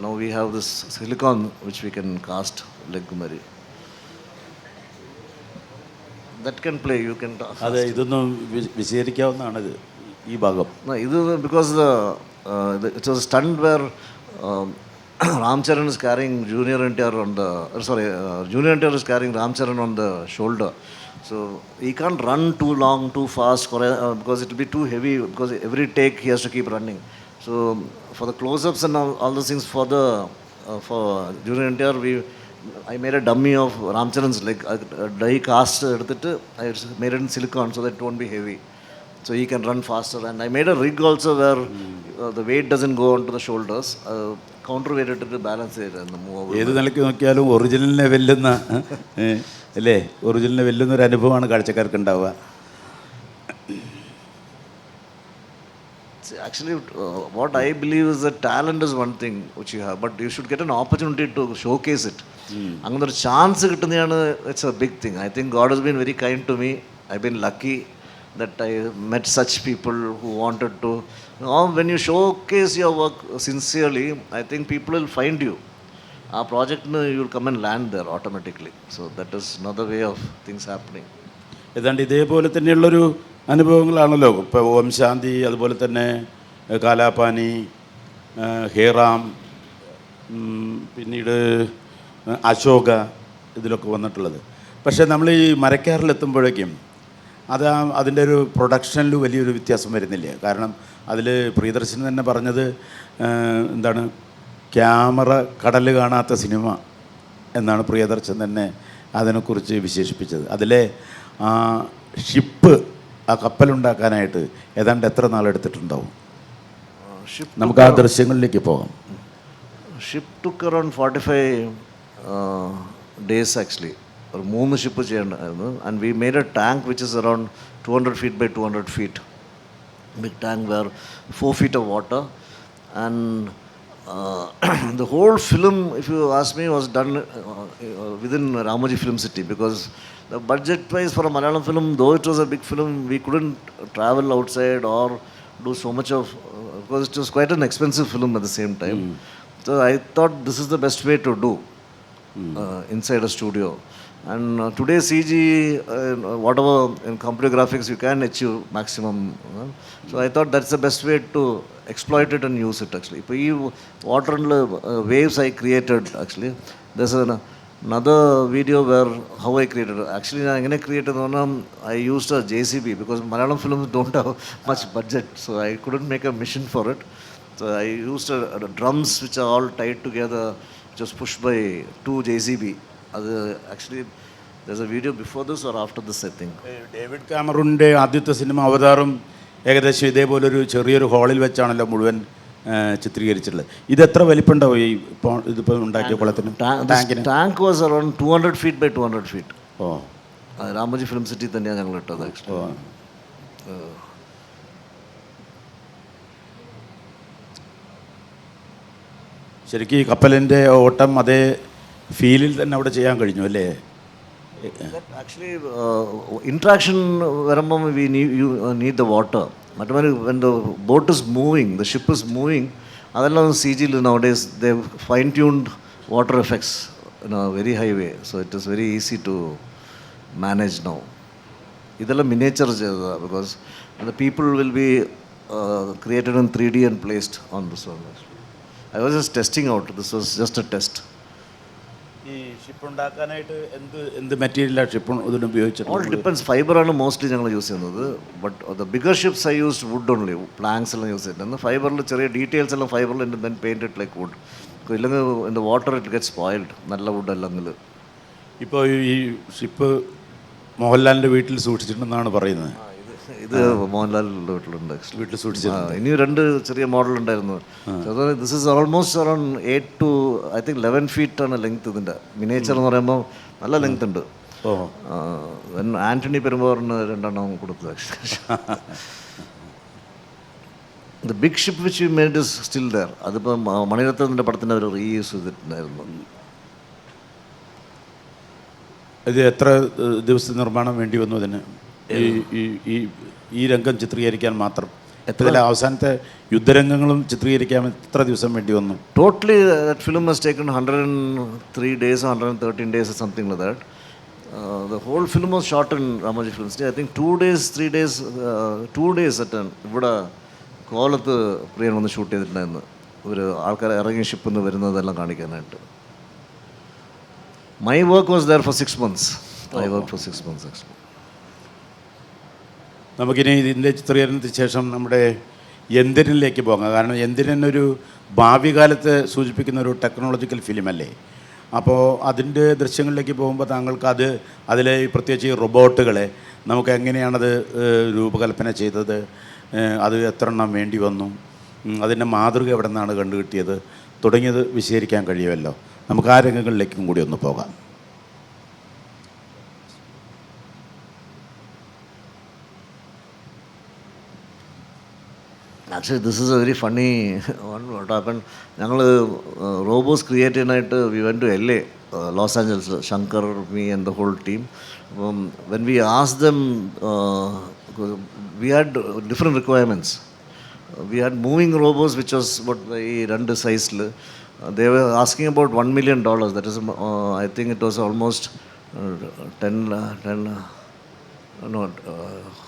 Now we have this silicone which we can cast leg മാതിരി. That can play, you can. അതെ, ഇതൊന്നും വിശദീകരിക്കാവുന്നതാണ് ഈ ഭാഗം. ഇത് because it was a stunt where Ram Charan is carrying Junior NTR on the Junior NTR is carrying Ram Charan on the shoulder, so he can't run too long, too fast because it will be too heavy, because every take he has to keep running. So for the close-ups and all those things for for Junior NTR, I made a dummy of Ram Charan's leg, die cast edutittu I made it in silicone so that it won't be heavy, so he can run faster. And I made a rig also where the weight doesn't go onto the shoulders, counter weight ഇട്ടിട്ട് balance ചെയ്തിരുന്നു move. ഏത് നിലയ്ക്ക് നോക്കിയാലും ഒറിജിനലിനെ വെല്ലുന്ന അല്ലേ, ഒറിജിനലിനെ വെല്ലുന്ന ഒരു അനുഭവമാണ് കാഴ്ചക്കാർക്ക് ഉണ്ടാവുക. Actually, what I believe is that talent is one thing which you have, but you should get an opportunity to showcase it. അങ്ങനെ ഒരു ചാൻസ് കിട്ടുന്നതാണ്, it's a big thing. I think God has been very kind to me. I been lucky that I met such people who wanted to. Now, when you showcase your work sincerely, I think people will find you. Our project, you will come and land there automatically. So that is another way of things happening. ഏതാണ്ട് ഇതേപോലെ തന്നെയുള്ളൊരു അനുഭവങ്ങളാണല്ലോ ഇപ്പോൾ ഓം ശാന്തി, അതുപോലെ തന്നെ കാലാപാനി, ഹേറാം, പിന്നീട് അശോക, ഇതിലൊക്കെ വന്നിട്ടുള്ളത്. പക്ഷേ നമ്മൾ ഈ മരക്കാറിലെത്തുമ്പോഴേക്കും അതിൻ്റെ ഒരു പ്രൊഡക്ഷനിൽ വലിയൊരു വ്യത്യാസം വരുന്നില്ല. കാരണം അതിൽ പ്രിയദർശൻ തന്നെ പറഞ്ഞത് എന്താണ്, ക്യാമറ കടൽ കാണാത്ത സിനിമ എന്നാണ് പ്രിയദർശൻ തന്നെ അതിനെക്കുറിച്ച് വിശേഷിപ്പിച്ചത്. അതിലെ ആ ഷിപ്പ്, ആ കപ്പലുണ്ടാക്കാനായിട്ട് ഏതാണ്ട് എത്ര നാളെടുത്തിട്ടുണ്ടാവും? നമുക്ക് ആ ദൃശ്യങ്ങളിലേക്ക് പോകാം. Ship took around 45 days actually. ഒരു 3 ഷിപ്പ് ചെയ്യേണ്ടായിരുന്നു. And we made a tank which is around 200 feet by 200 feet. Big tank where 4 feet of water. And the whole film, if you ask me, was done within Ramoji Film City, because the budget price for a Malayalam film, though it was a big film, we couldn't travel outside or do so much of, because it was quite an expensive film at the same time. So I thought this is the best way to do inside a studio. And today CG, whatever in computer graphics you can achieve maximum. So I thought that's the best way to exploit it and use it actually. If water and waves I created actually. There's another video where how I created. Actually I created I used a JCB because Malayalam films don't have much budget, so I couldn't make a mission for it. So I used drums which are all tied together, just pushed by 2 JCB. Actually there's a video before this or after this I think. David കാമറൂണിൻ്റെ ആദ്യത്തെ സിനിമ അവതാറും ഏകദേശം ഇതേപോലൊരു ചെറിയൊരു ഹാളിൽ വെച്ചാണല്ലോ മുഴുവൻ ചിത്രീകരിച്ചിട്ടുള്ളത്. ഇത് എത്ര വലിപ്പമുണ്ടാവും ഈ ഇതിപ്പോൾ ഉണ്ടാക്കിയ കുളത്തിന്? Tank was around 200 feet by 200 feet. ഓ, രാമോജി ഫിലിം സിറ്റി തന്നെയാണ് ഞങ്ങൾ ഇട്ടത് ആക്ച്വലി. ശരിക്കും ഈ കപ്പലിൻ്റെ ഓട്ടം അതേ ഫീലിൽ തന്നെ അവിടെ ചെയ്യാൻ കഴിഞ്ഞു അല്ലേ? ആക്ച്വലി ഇൻട്രാക്ഷൻ വരുമ്പം വി നീഡ് ദ വാട്ടർ. മറ്റേ when the boat is moving, the ship is moving, അതെല്ലാം സി ജിയിൽ nowadays they fine tuned water effects in a very high way. So it is very easy to manage now. ഇതെല്ലാം miniature ചെയ്തതാണ് because the people will be created in 3D and placed on this one. I was just testing out. This was just a test. ഈ ship ഉണ്ടാക്കാനായിട്ട് എന്ത് മെറ്റീരിയലാണ് ship ഇതിന് ഉപയോഗിച്ചത്? All depends. Fiber ആണ് mostly ഞങ്ങൾ യൂസ് ചെയ്യുന്നത്. But the bigger ships I used wood only. Planks എല്ലാം യൂസ് ചെയ്യുന്നത്. ഫൈബറിൽ ചെറിയ ഡീറ്റെയിൽസ് എല്ലാം ഫൈബറിൽ ഉണ്ട്. Then painted like wood. ഇല്ലെങ്കിൽ in the water it get spoiled. നല്ല വുഡ് അല്ലെങ്കിൽ. ഇപ്പോൾ ഈ ഷിപ്പ് മോഹൻലാലിൻ്റെ വീട്ടിൽ സൂക്ഷിച്ചിട്ടുണ്ടെന്നാണ് പറയുന്നത്. ഇത് മോഹൻലാലിൻ്റെ വീട്ടിലുണ്ട്. വീട്ടിൽ സൂക്ഷിച്ചിട്ടുണ്ട്. ഇനി 2 ചെറിയ മോഡൽ ഉണ്ടായിരുന്നു. This is almost around 8 to I think 11 feet ആണ് ലെങ്ത്. ഇതിൻ്റെ മിനിയേച്ചർ എന്ന് പറയുമ്പോൾ നല്ല ലെങ്ത് ഉണ്ട്. ആൻ്റണി പെരുമ്പാവൂരിന് 2 കൊടുത്തത് actually. The big ship which you made is still there. അതിപ്പോൾ മണിരത്നത്തിൻ്റെ പടത്തിന് അവർ റീയൂസ് ചെയ്തിട്ടുണ്ടായിരുന്നു. ഇത് എത്ര ദിവസത്തെ നിർമ്മാണം വേണ്ടി വന്നു അതിന് ഈ രംഗം ചിത്രീകരിക്കാൻ മാത്രം? എത്ര അവസാനത്തെ യുദ്ധരംഗങ്ങളും ചിത്രീകരിക്കാൻ എത്ര ദിവസം വേണ്ടി വന്നു? Totally that film has taken 103 days or 113 days or something like that. The whole film was shot in Ramoji Film City. I think 2 days, 3 days, 2 days at ഇവിടെ കോലത്ത് പ്രിയൻ വന്ന് ഷൂട്ട് ചെയ്തിട്ടുണ്ടായിരുന്നു. ഒരു ആൾക്കാർ ഇറങ്ങി ഷിപ്പിൽ നിന്ന് വരുന്നതെല്ലാം കാണിക്കാനായിട്ട്. My work was there for 6 months. I worked for 6 months actually. നമുക്കിനി ഇതിൻ്റെ ചിത്രീകരണത്തിന് ശേഷം നമ്മുടെ യന്ത്രനിലേക്ക് പോകാം. കാരണം യന്ത്രൻ ഒരു ഭാവി കാലത്തെ സൂചിപ്പിക്കുന്ന ഒരു ടെക്നോളജിക്കൽ ഫിലിമല്ലേ. അപ്പോൾ അതിൻ്റെ ദൃശ്യങ്ങളിലേക്ക് പോകുമ്പോൾ താങ്കൾക്ക് അതിലെ പ്രത്യേകിച്ച് ഈ റോബോട്ടുകളെ നമുക്ക് എങ്ങനെയാണത് രൂപകൽപ്പന ചെയ്തത്, അത് എത്ര എണ്ണം വേണ്ടി വന്നു, അതിൻ്റെ മാതൃക എവിടെ നിന്നാണ് കണ്ടുകിട്ടിയത് തുടങ്ങിയത് വിശദീകരിക്കാൻ കഴിയുമല്ലോ. നമുക്ക് ആ രംഗങ്ങളിലേക്കും കൂടി ഒന്ന് പോകാം. Actually, this is a very funny one. What happened? ഞങ്ങൾ റോബോസ് ക്രിയേറ്റ് ചെയ്യാനായിട്ട് we went to LA, Los Angeles, Shankar, me and the whole team. അപ്പം when we asked them we had different requirements. We had moving robots, which was what ഈ രണ്ട് സൈസിൽ they were asking about $1 million. That is, I think it was almost 10 no,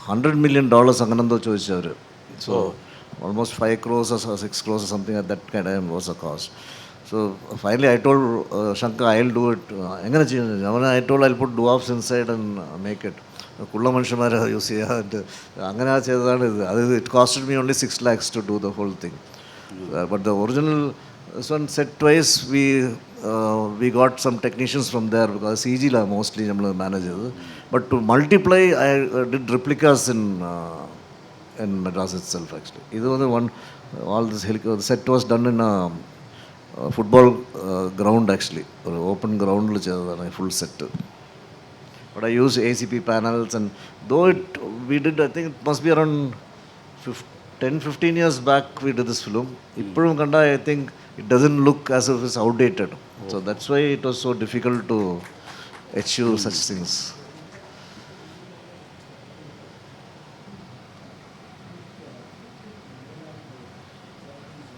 $100 million അങ്ങനെ എന്തോ ചോദിച്ചവർ. So almost 5 crores or 6 crores or something at that kind of was the cost. So finally I told Shankar, I'll do it. എങ്ങനെ ചെയ്യുന്നത്? I told I'll put dwarfs inside and make it. കുള്ള മനുഷ്യന്മാരെ use ചെയ്യാൻ അങ്ങനെ ചെയ്തതാണ് ഇത്. അത് it costed me only 6 lakhs to do the whole thing. But the original one set twice we got some technicians from there because CG la mostly നമ്മൾ manage ചെയ്തത്. But to multiply I did replicas in Madras itself actually. ഇത് one all this set was done in a football ground actually. ഒരു open ഗ്രൗണ്ടിൽ ചെയ്തതാണ് full set. But I used ACP panels, and though we did, I think it must be around 10-15 years back we did this film. Ippozhum kanda, I think it doesn't look as if it's outdated. So that's why it was so difficult to achieve such things.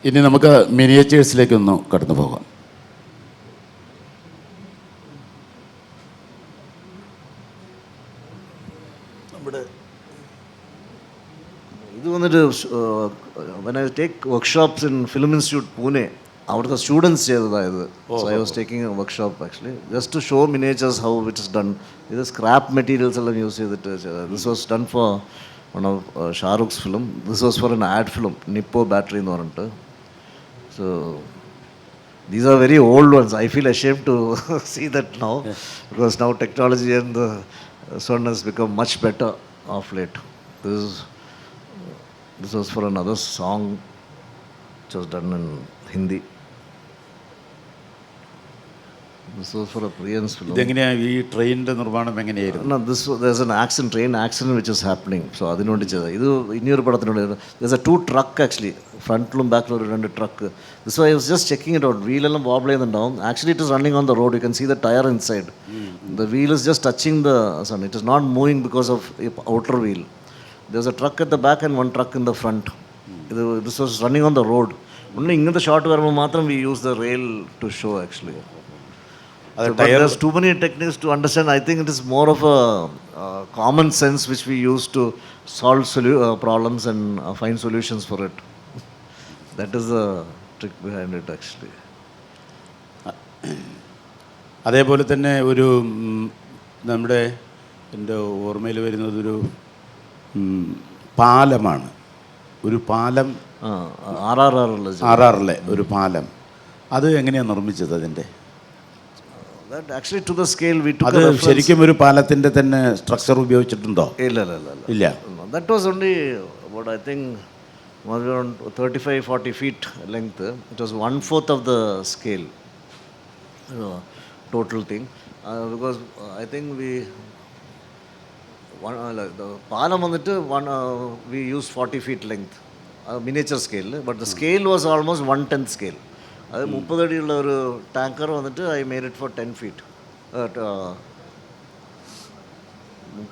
ഇനി നമുക്ക് മിനിയേച്ചേഴ്സിലേക്കൊന്ന് കടന്നു പോകാം. ഇത് വന്നിട്ട് when I take workshops in Film Institute Pune, അവിടുത്തെ students ചെയ്തതായത്. So I was taking a workshop actually just to show miniatures how it is done. ഇത് scrap materials എല്ലാം യൂസ് ചെയ്തിട്ട് this was done for one of Shahrukh's film. This was for an ad film Nippo battery എന്ന് പറഞ്ഞിട്ട്. So these are very old ones. I feel ashamed to see that now because now technology and the sun has become much better of late. This was for another song which was done in Hindi. This was for a Priyan's film. ഇതെങ്ങനെയാണ് ഈ ട്രെയിനിൻ്റെ നിർമ്മാണം എങ്ങനെയായിരുന്നു? No, there's an train accident which is happening. So അതിനുവേണ്ടി ചെയ്തത്. ഇത് ഇനിയൊരു പടത്തിനുണ്ട്. There's a 2 truck actually. ഫ്രണ്ടിലും ബാക്കിലും ഒരു 2 truck. This way I was just checking it out. വീലെല്ലാം wobble ചെയ്യുന്നുണ്ടാവും. Actually it is running on the road. You can see the tire inside. The wheel is just touching the sun. It is not moving because of outer wheel. There's a truck at the back and 1 truck in the front. This was running on the road. Only ഇങ്ങനത്തെ shot വരുമ്പോൾ മാത്രം we use the rail to show actually. But there's too many techniques to understand. I think it is more of a common sense which we use to solve problems and find solutions for it. That is the trick behind it actually. അതേപോലെ തന്നെ ഒരു നമ്മുടെ എൻ്റെ ഓർമ്മയിൽ വരുന്നതൊരു പാലമാണ്. ഒരു പാലം RRRലെ ഒരു പാലം. അത് എങ്ങനെയാണ് നിർമ്മിച്ചത്? അതിൻ്റെ that actually to the scale we took അത് ശരിക്കും ഒരു പാലത്തിൻ്റെ തന്നെ സ്ട്രക്ചർ ഉപയോഗിച്ചിട്ടുണ്ടോ? ഇല്ല. That was only what I think was around 35-40 feet length. It was 1/4 of the scale total thing because I think the palam vanittu we used 40 feet length miniature scale, but the scale was almost 1/10 scale. അത് 30 അടിയുള്ള ഒരു tanker വന്നിട്ട് I made it for 10 feet.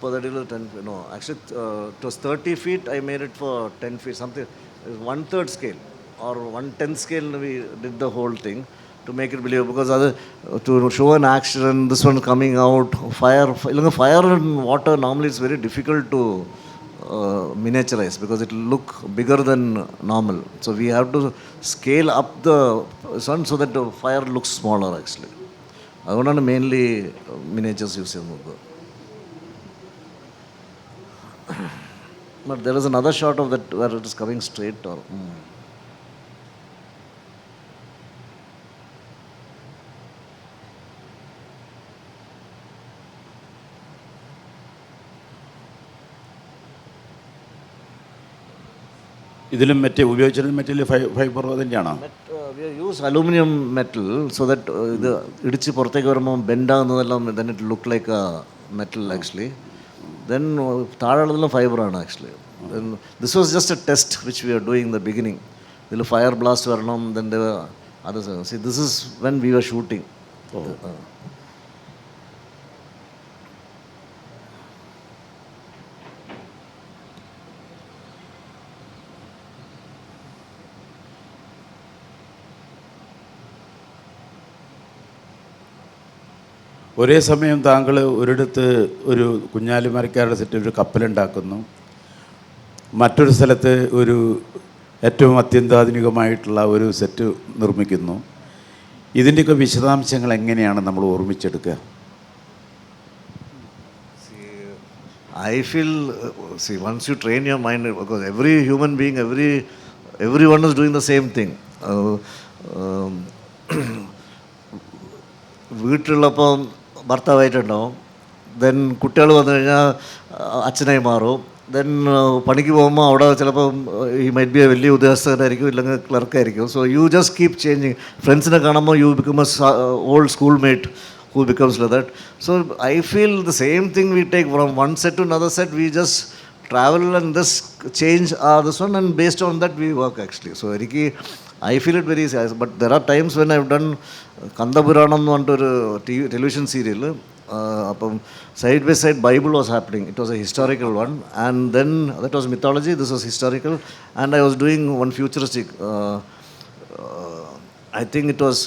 30 അടിയിൽ 10 no actually it was 30 feet. I made it for 10 feet something 1/3 scale or 1/10 scale. We did the whole thing to make it believable because to show an accident, this one coming out, fire and water, normally it's very difficult to miniaturize because it will look bigger than normal. So we have to scale up the sun so that the fire looks smaller actually. അതുകൊണ്ടാണ് mainly miniatures use ചെയ്യുന്നത്. But there is another shot of that where it is coming straight or ഇതിലും മറ്റേ ഉപയോഗിച്ചിരുന്ന material fibre തന്നെയാണോ? we use aluminum metal so that ഇത് ഇടിച്ച് പുറത്തേക്ക് വരുമ്പോൾ ബെൻഡാകുന്നതെല്ലാം then it look like a metal actually. Then താഴെയുള്ളതെല്ലാം ഫൈബറാണ് actually. This was just a test which we are doing in the beginning. ഇതിൽ ഫയർ ബ്ലാസ്റ്റ് വരണം. then others see this is when we were shooting. ഒരേ സമയം താങ്കൾ ഒരിടത്ത് ഒരു കുഞ്ഞാലിമരക്കാരുടെ സെറ്റിൽ ഒരു കപ്പലുണ്ടാക്കുന്നു, മറ്റൊരു സ്ഥലത്ത് ഒരു ഏറ്റവും അത്യന്താധുനികമായിട്ടുള്ള ഒരു സെറ്റ് നിർമ്മിക്കുന്നു. ഇതിൻ്റെയൊക്കെ വിശദാംശങ്ങൾ എങ്ങനെയാണ് നമ്മൾ ഓർമ്മിച്ചെടുക്കുക? I feel, once you train your mind, because every human being, everyone is doing the same thing. വീട്ടിലുള്ളപ്പോൾ ഭർത്താവായിട്ടുണ്ടാവും, ദെൻ കുട്ടികൾ വന്നു കഴിഞ്ഞാൽ അച്ഛനായി മാറും, ദെൻ പണിക്ക് പോകുമ്പോൾ അവിടെ ചിലപ്പോൾ ഈ മൈറ്റ് ബി വലിയ ഉദ്യോഗസ്ഥരായിരിക്കും, ഇല്ലെങ്കിൽ ക്ലർക്കായിരിക്കും. So you just keep changing. ഫ്രണ്ട്സിനെ കാണുമ്പോൾ you become a old schoolmate who becomes like that. So I feel the same thing we take from one set to another set, we just travel and this change this one, and based on that we work actually. So I feel it very easy. But there are times when I've done Kandapuranam എന്ന് പറഞ്ഞിട്ടൊരു television serial, അപ്പം side by side Bible was happening. It was a historical one, and then that was mythology, this was historical, and I was doing one futuristic. I think it was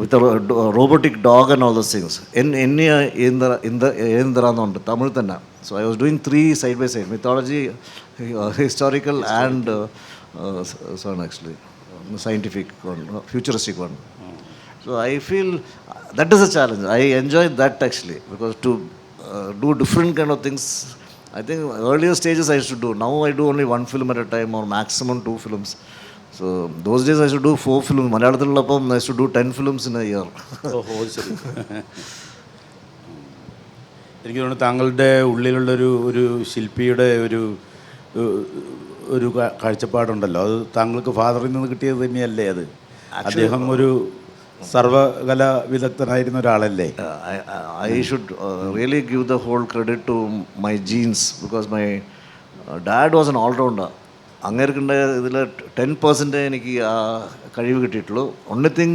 with a robotic dog and all those things. In the Tamil Tanna. So I was doing 3 side by side, mythology, historical, and actually scientific one, futuristic one. So I feel that is a challenge. I enjoy that actually, because to do different kind of things. I think earlier stages I used to do. Now I do only 1 film at a time, or maximum 2 films. So those days I used to do 4 films. മലയാളത്തിലുള്ളപ്പം I used to do 10 films in a year. ഓഹോ, ശരി. എനിക്ക് തോന്നുന്നു താങ്കളുടെ ഉള്ളിലുള്ളൊരു ശില്പിയുടെ ഒരു കാഴ്ചപ്പാടുണ്ടല്ലോ, അത് താങ്കൾക്ക് ഫാദറിൽ നിന്ന് കിട്ടിയത് തന്നെയല്ലേ അത്? അദ്ദേഹം ഒരു സർവകല വിദഗ്ധനായിരുന്ന ഒരാളല്ലേ? I should really give the whole credit to my genes, because my dad was an all-rounder. അങ്ങേർക്കുണ്ട ഇതിൽ 10% എനിക്ക് ആ കഴിവ് കിട്ടിയിട്ടുള്ളൂ. Only thing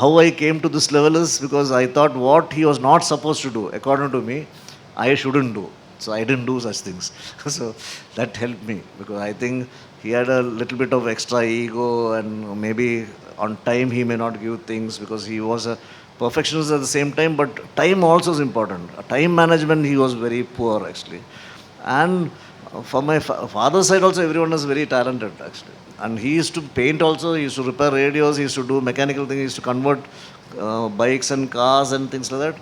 how I came to this level is because I thought what he was not suppose to do according to me, I shouldn't do. So I didn't do such things. So that helped me, because I think he had a little bit of extra ego, and maybe on time he may not give things because he was a perfectionist at the same time, but time also is important. Time management he was very poor actually. And from my father's side also, everyone is very talented actually. And he used to paint also, he used to repair radios, he used to do mechanical things, he used to convert bikes and cars and things like that.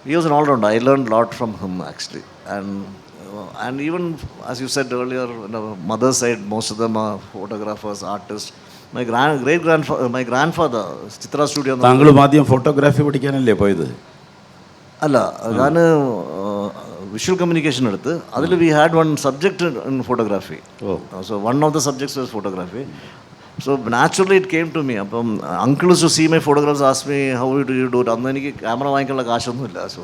He was an all-rounder. I learned a lot from him actually. And even as you said earlier, mother's side, most of them are photographers, artists. My grandfather, Chitra Studio. താങ്കളും ആദ്യം photography പഠിക്കാനല്ലേ പോയത്? അല്ല, ഞാൻ visual communication എടുത്ത് അതിൽ we had one subject in photography. So one of the subjects was photography. So naturally it came to me. അപ്പം uncle to see my photographs ask me how do you do it. അന്ന് എനിക്ക് camera വാങ്ങിക്കാനുള്ള കാശൊന്നുമില്ല. So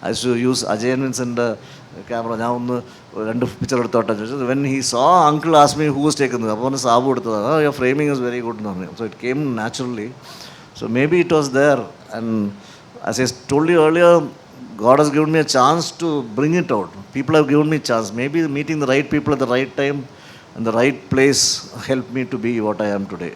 I to use Ajayan വിൻസൻ്റെ camera. ഞാൻ ഒന്ന് 2 picture എടുത്തോട്ടെ ചോദിച്ചത്. When he saw uncle ask me who was ടേക്കുന്നത്, അപ്പോൾ ഒന്ന് സാബു എടുത്തതാണ്. Your framing is very good എന്ന് പറഞ്ഞു. So it came naturally. So maybe it was there. And as I told you earlier, God has given me a chance to bring it out. People have given me a chance. Maybe meeting the right people at the right time and the right place helped me to be what I am today.